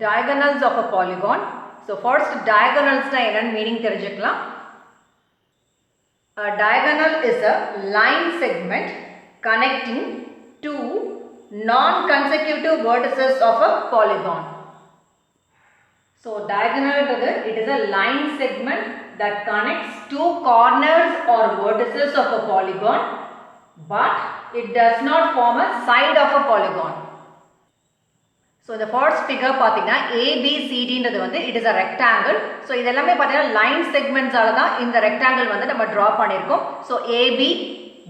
diagonals of a polygon. So first diagonals na enna meaning therinjikalam. A diagonal is a line segment connecting two non-consecutive vertices of a polygon. So diagonal it is a line segment that connects two corners or vertices of a polygon, but it does not form a side of a polygon. So the first figure pathina ABCD ன்றது வந்து it is a rectangle. So இதெல்லாமே பாத்தீங்கன்னா line segments ஆல தான் இந்த rectangle வந்து நம்ம draw பண்ணிருக்கோம். So AB,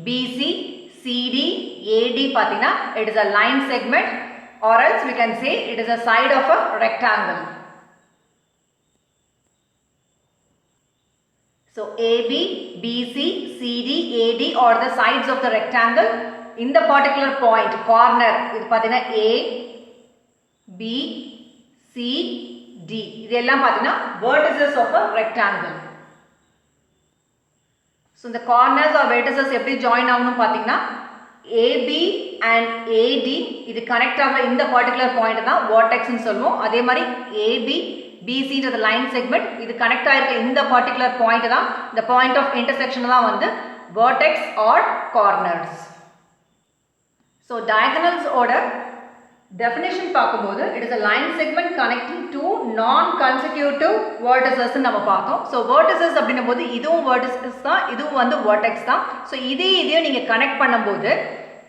BC, CD, AD பாத்தீங்கன்னா it is a line segment, or else we can say it is a side of a rectangle. So AB, BC, CD, AD are the sides of the rectangle. In the particular point corner இது பாத்தீங்கன்னா A, B, C, D இதெல்லாம் பாத்தீங்கன்னா vertices of a rectangle. So the corners or vertices எப்படி join ஆகணும் பாத்தீங்கன்னா AB and AD இது connect ஆகுற இந்த particular point தான் vertex னு சொல்லுவோம். அதே மாதிரி AB, BC ன்றது line segment இது connect ஆயிருக்க இந்த particular point தான் the point of intersection தான் வந்து vertex or corners. So diagonals order definition பார்க்கும்போது it is a line segment connecting two non-consecutive vertices நம்ம பார்த்தோம். So vertices அப்படினும்போது இதுவும் vertices தான், இதுவும் வந்து vertex தான். So இதையும் நீங்க கனெக்ட் பண்ணும்போது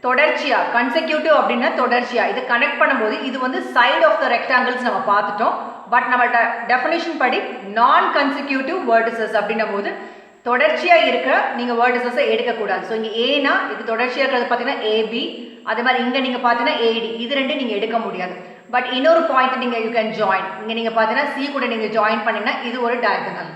தொடர்ச்சியா consecutive அப்படினா தொடர்ச்சியா இது கனெக்ட் பண்ணும்போது இது வந்து side of the rectangles நம்ம பார்த்துட்டோம். பட் நம்ம டெஃபினிஷன் படி non-consecutive vertices அப்படினும்போது தொடர்ச்சியா இருக்கிற நீங்க vertices எடுக்க கூடாது. So இங்க A னா இது தொடர்ச்சியா இருக்கிறது பாத்தீங்கன்னா AB, அதே மாதிரி இங்க நீங்க பாத்தீங்கன்னா AD இது ரெண்டும் நீங்க எடுக்க முடியாது. பட் இன்னொரு பாயிண்ட் நீங்க you can join. இங்க நீங்க பாத்தீங்கன்னா C கூட நீங்க ஜாயின் பண்ணீங்கன்னா இது ஒரு diagonal.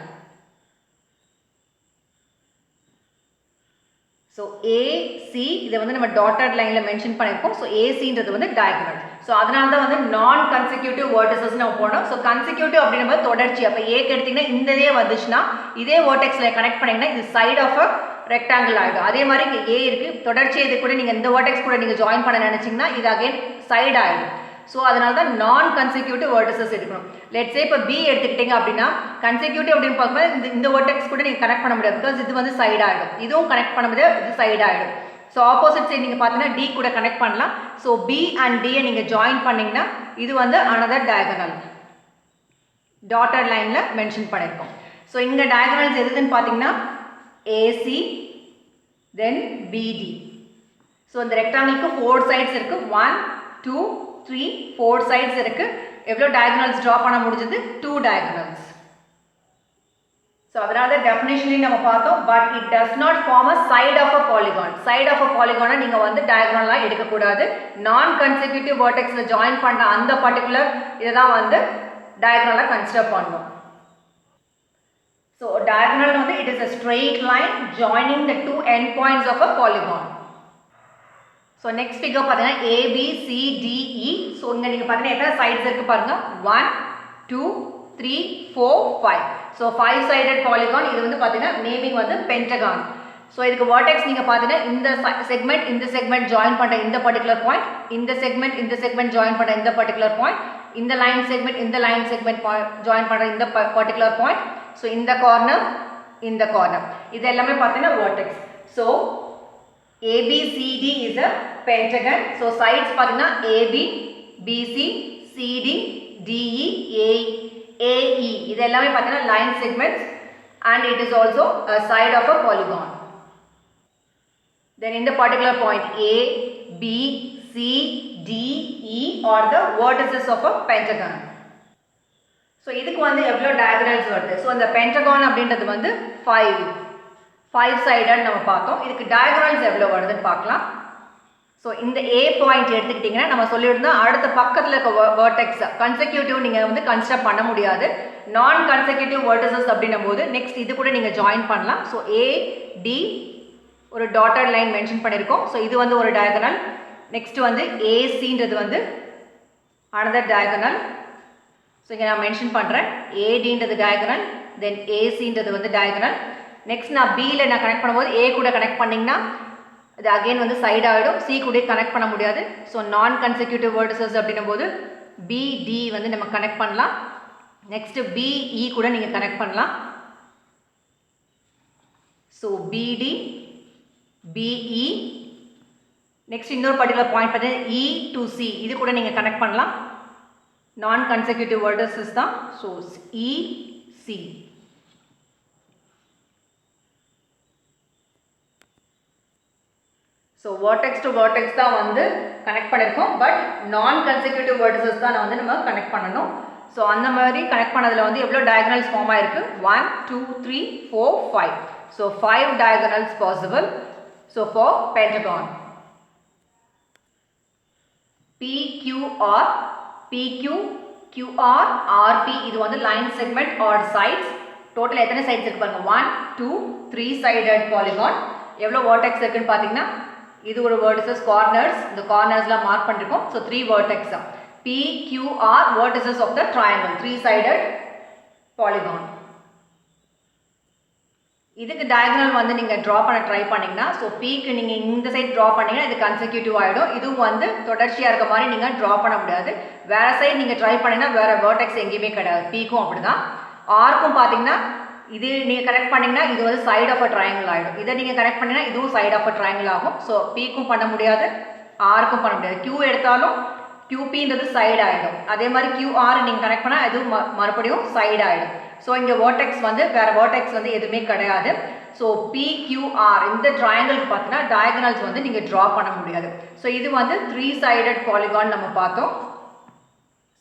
So AC இத வந்து நம்ம dotted lineல மென்ஷன் பண்ணிருக்கோம். So AC ன்றது வந்து diagonal. So அதனால தான் வந்து non consecutive vertices நம்ம போறோம். So consecutive அப்படினும்போது தொடர்ச்சி. அப்ப A க்கு எடுத்தீங்கன்னா இந்ததே வந்துச்சுனா இதே vertexல கனெக்ட் பண்ணீங்கன்னா இது side of a rectangle ஆயிடும். அதே மாதிரி இங்க A இருக்கு, தொடர்ச்சியா இது கூட நீங்க இந்த vertex கூட நீங்க ஜாயின் பண்ண நினைச்சீங்கன்னா இது again side ஆயிடும். So அதனால தான் non consecutive vertices எடுக்கணும். Let's say இப்ப B எடுத்துக்கிட்டீங்க அப்படினா consecutive அப்படினு பார்க்கும்போது இந்த vertex கூட நீங்க கனெக்ட் பண்ண முடியாது because இது வந்து side ஆயிடும். இதுவும் கனெக்ட் பண்ண முடியாது, இது side ஆயிடும். So opposite side நீங்க பார்த்தீங்கன்னா D கூட கனெக்ட் பண்ணலாம். So B and D நீங்க ஜாயின் பண்ணீங்கன்னா இது வந்து another diagonal. Dotted lineல மென்ஷன் பண்ணிருக்கோம். So இங்க diagonals எதுன்னு பாத்தீங்கன்னா AC then BD. So இந்த rectangleக்கு 4 sides இருக்கு. 1 2 3 4 sides இருக்கு. எவ்வளவு diagonals draw பண்ண முடிஞ்சது? 2 diagonals. So அதனால definitionally நம்ம பார்த்தோம், but it does not form a side of a polygon. Side of a polygon நீங்க வந்து diagonal-ஆ எடுக்க கூடாது. non consecutive vertexல join பண்ற அந்த particular இததான் வந்து diagonal-ஆ consider பண்ணுவோம். So diagonal வந்து it is a straight line joining the two endpoints of a polygon. So next figure பாத்தீங்கன்னா ABCDE. So இங்க நீங்க பாத்தீங்கன்னா எத்தனை sides இருக்கு பாருங்க. 1 2 3 4 5. So 5 sided polygon. இது வந்து பாத்தீங்கன்னா நேமிங் வந்து pentagon. So இதுக்கு vertex நீங்க பாத்தீங்கன்னா இந்த segment join பண்ற இந்த particular point, இந்த segment join பண்ற இந்த particular point, இந்த line segment join பண்ற இந்த particular point. So இந்த corner இது எல்லாமே பாத்தீங்கன்னா vertex. So ABCD is a pentagon. So sides பாத்தீங்கன்னா AB, BC, CD, DE, AE இது எல்லாமே பாத்தீங்கன்னா line segments and it is also a side of a polygon. Then in the particular point A, B, C, D, E are the vertices of a pentagon. So இதுக்கு வந்து எவ்வளவு diagonals வருது? So இந்த pentagon அப்படின்றது வந்து 5 sided நம்ம பார்த்தோம். இதுக்கு diagonals எவ்வளவு வருதுன்னு பார்க்கலாம். So இந்த A point எடுத்துக்கிட்டீங்கன்னா நம்ம சொல்லியிருந்தோம் அடுத்த பக்கத்துல இருக்க vertex consecutive நீங்க வந்து கன்சிடர் பண்ண முடியாது. non consecutive vertices அப்படினும்போது next இது கூட நீங்க ஜாயின் பண்ணலாம். So A D ஒரு dotted line மென்ஷன் பண்ணிருக்கோம். So இது வந்து ஒரு diagonal. next வந்து AC ன்றது வந்து another diagonal. So இங்க நான் மென்ஷன் பண்றேன் AD ன்றது diagonal, then AC ன்றது வந்து diagonal. next நான் B ல நான் கனெக்ட் பண்ணும்போது A கூட கனெக்ட் பண்ணீங்கன்னா இது again வந்து சைடு ஆயிடும். C கூட கனெக்ட் பண்ண முடியாது. So non consecutive vertices அப்படினும்போது BD வந்து நம்ம கனெக்ட் பண்ணலாம். நெக்ஸ்ட் BE கூட நீங்க கனெக்ட் பண்ணலாம். ஸோ BD BE நெக்ஸ்ட் இன்னொரு பர்டிகுலர் பாயிண்ட் பார்த்தீங்கன்னா E to C இது கூட நீங்கள் கனெக்ட் பண்ணலாம். நான் கன்செக்யூட்டிவ் வேர்டஸஸ் தான். So E C. So vertex to vertex தான் வந்து கனெக்ட் பண்ணியிருக்கோம். பட் நான் கன்செக்யூட்டிவ் வேர்டஸஸ் தான் வந்து நம்ம கனெக்ட் பண்ணணும். ஸோ அந்த மாதிரி கனெக்ட் பண்ணதில் வந்து எவ்வளோ டயகனல்ஸ் ஃபார்ம் ஆயிருக்கு? 1 2 3 4 5. So 5 diagonals possible. So for pentagon PQR PQ QR RP இது வந்து line segment are sides. Total எத்தனை சைட்ஸ் இருக்கு பாருங்க? 1 2 3 சைடட் பாலிகான். எவ்வளோ வேர்டெக்ஸ் இருக்குன்னு பார்த்தீங்கன்னா இது ஒரு வேர்டிசஸ் கார்னர்ஸ். இந்த கார்னர்ஸ்லாம் மார்க் பண்ணிருக்கோம். So 3 vertex. PQR vertices of the triangle 3 sided polygon. இதுக்கு டயகனல் வந்து நீங்க டிரா பண்ண ட்ரை பண்ணீங்கன்னா ஸோ பீக்கு நீங்க இந்த சைட் டிரா பண்ணீங்கன்னா இது கன்செக்யூட்டிவ் ஆகிடும். இதுவும் வந்து தொடர்ச்சியா இருக்க மாதிரி நீங்க டிரா பண்ண முடியாது. வேற சைட் நீங்க ட்ரை பண்ணீங்கன்னா வேற வேர்டெக்ஸ் எங்கேயுமே கிடையாது. பீக்கும் அப்படிதான். ஆர்க்கும் பார்த்தீங்கன்னா இது நீங்க கனெக்ட் பண்ணீங்கன்னா இது வந்து சைட் ஆஃப் அ ட்ரையாங்கிள் ஆகிடும். இதை நீங்க கனெக்ட் பண்ணீங்கன்னா இதுவும் சைட் ஆஃப் அ ட்ரையாங்கிள் ஆகும். ஸோ பீக்கும் பண்ண முடியாது, ஆர்க்கும் பண்ண முடியாது. கியூ எடுத்தாலும் QPன்றது சைடு ஆகிடும். அதே மாதிரி QR நீங்கள் கனெக்ட் பண்ணால் அதுவும் மறுபடியும் சைடு ஆகிடும். ஸோ இங்கே வேர்டெக்ஸ் வந்து வேறு வேர்டெக்ஸ் வந்து எதுவுமே கிடையாது. ஸோ PQR இந்த ட்ரையாங்கிளுக்கு பார்த்தீங்கன்னா டயகனல்ஸ் வந்து நீங்கள் ட்ரா பண்ண முடியாது. ஸோ இது வந்து 3 sided பாலிகான் நம்ம பார்த்தோம்.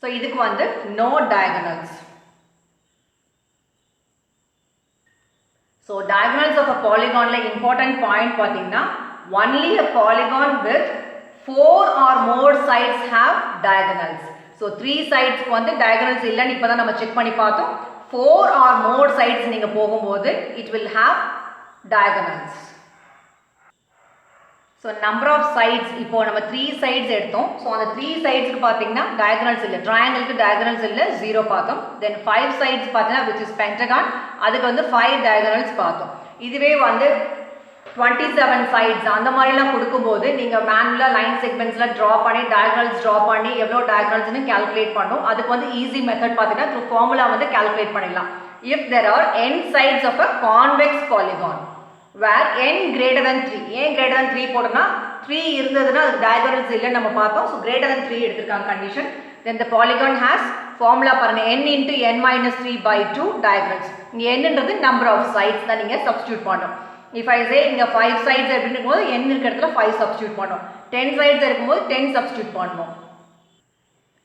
ஸோ இதுக்கு வந்து no diagonals. So diagonals of a பாலிகானில் இம்பார்ட்டன்ட் பாயிண்ட் பார்த்தீங்கன்னா only a polygon with 4 or more sides have diagonals. So 3 sides வந்து diagonals இல்லன்னு இப்பதான் நம்ம செக் பண்ணி பார்த்தோம். 4 or more sides நீங்க போகும்போது it will have diagonals. So number of sides இப்போ நம்ம 3 sides எடுத்தோம். So அந்த 3 sidesக்கு பாத்தீங்கன்னா diagonals இல்ல. triangleக்கு diagonals இல்ல 0 பார்த்தோம். Then 5 sides பாத்தீங்கன்னா which is pentagon அதுக்கு வந்து 5 diagonals பார்த்தோம். இதுவே வந்து 27 sides அந்த மாதிரிலாம் கொடுக்கும்போது நீங்கள் மேனுவலாக லைன் செக்மெண்ட்ஸ்லாம் ட்ரா பண்ணி டயகனல்ஸ் ட்ரா பண்ணி எவ்வளோ டயகனல்ஸ்னு கால்குலேட் பண்ணணும். அதுக்கு வந்து ஈஸி மெத்தட் பார்த்தீங்கன்னா த்ரூ ஃபார்முலா வந்து கால்குலேட் பண்ணிடலாம். If there are n sides of a convex polygon where n greater than 3 ஏன் greater than 3 போட்டோம்னா 3 இருந்ததுன்னா அது டயகனல்ஸ் இல்லைன்னு நம்ம பார்த்தோம். ஸோ greater than 3 எடுத்திருக்காங்க condition. then the polygon has formula பாருங்க n into n minus 3 by 2 diagonals. இங்கே என்னன்றது நம்பர் ஆஃப் சைட்ஸ் தான் நீங்கள் சப்ஸ்டியூட் பண்ணணும். If I say இங்க 5 sides அப்படிங்கும்போது n இருக்க இடத்துல 5 substitute பண்ணோம். 10 sides இருக்கும்போது 10 substitute பண்ணோம்.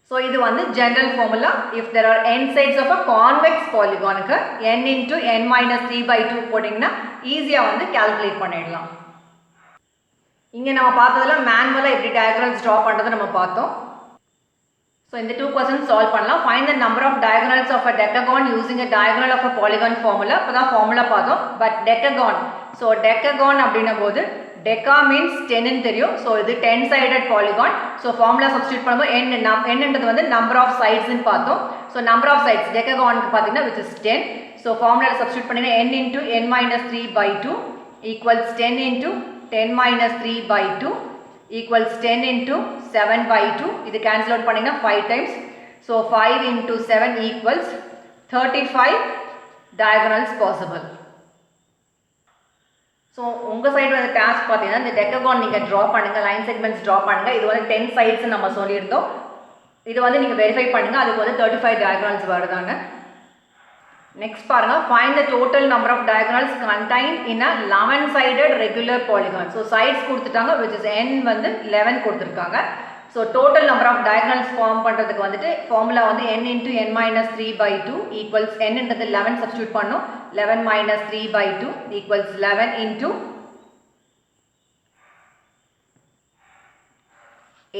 So இது வந்து general formula. If there are n sides of a convex polygon க்கு n into n minus 3 by 2 போட்டிங்கன்னா ஈஸியா வந்து calculate பண்ணிடலாம். இங்க நம்ம பார்த்ததுல மேனுவலா எப்படி diagonals draw பண்றது நம்ம பார்த்தோம். So இந்த 2 questions solve பண்ணலாம். Find the number of diagonals of a decagon using a diagonal of a polygon formula. அப்பதான் formula பார்த்தோம். But decagon. So decagon அப்படின்னும்போது deca means 10 ன்னு தெரியும். So இது 10 sided polygon. So formula substitute பண்ணும்போது n ன்றது வந்து number of sides ன்னு பார்த்தோம். So number of sides decagonக்கு பார்த்தீங்கன்னா which is 10. So formula substitute பண்ணீங்கன்னா n into n minus 3 by 2 equals 10 into 10 minus 3 by 2 equals 10 into 7 by 2. இது cancel out பண்ணீங்கன்னா 5 times. So 5 into 7 equals 35 diagonals possible. So உங்க side வந்து task பார்த்தீங்கன்னா இந்த டெக்ககான் நீங்க draw பண்ணுங்க, லைன் செக்மெண்ட்ஸ் டிரா பண்ணுங்க. இது வந்து 10 sides நம்ம சொல்லியிருந்தோம். இது வந்து நீங்க வெரிஃபை பண்ணுங்க. அதுக்கு வந்து 35 diagonals வருதாங்க. நெக்ஸ்ட் பாருங்க, find the total number of diagonals contained in a 11 sided regular polygon. So sides கொடுத்துட்டாங்க which is n வந்து 11 கொடுத்திருக்காங்க. So total number of diagonals form பண்றதுக்கு வந்துட்டு formula வந்து n into n minus 3 by 2 equals n ன்றது 11 substitute பண்ணோம். 11 minus 3 by 2 equals 11 into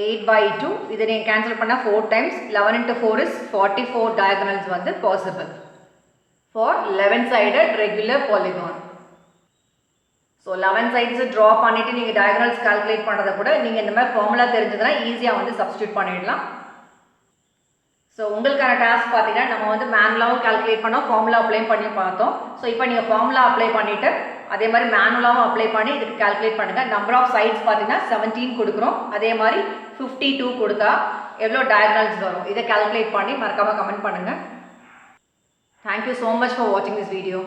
8 by 2. இதை நீங்க cancel பண்ணா 4 times. 11 into 4 is 44 diagonals வந்து possible for 11 sided regular polygon. So 11 sides draw பண்ணிட்டு நீங்க diagonals calculate பண்றத கூட நீங்க இந்த மாதிரி formula தெரிஞ்சதுனா ஈஸியா வந்து substitute பண்ணிடலாம். So உங்களுக்கான டாஸ்க் பாத்தீங்கன்னா நம்ம வந்து மேனுவலாவும் calculate பண்ணோம், formula apply பண்ணி பார்த்தோம். So இப்போ நீங்க formula apply பண்ணிட்டு அதே மாதிரி மேனுவலாகவும் அப்ளை பண்ணி இதுக்கு கால்குலேட் பண்ணுங்கள். நம்பர் ஆஃப் சைட்ஸ் பார்த்தீங்கன்னா 17 கொடுக்குறோம். அதே மாதிரி 52 கொடுத்தா எவ்வளோ டயகனல்ஸ் வரும் இதை கால்குலேட் பண்ணி மறக்காமல் கமெண்ட் பண்ணுங்கள். தேங்க்யூ ஸோ மச் ஃபார் வாட்சிங் திஸ் வீடியோ.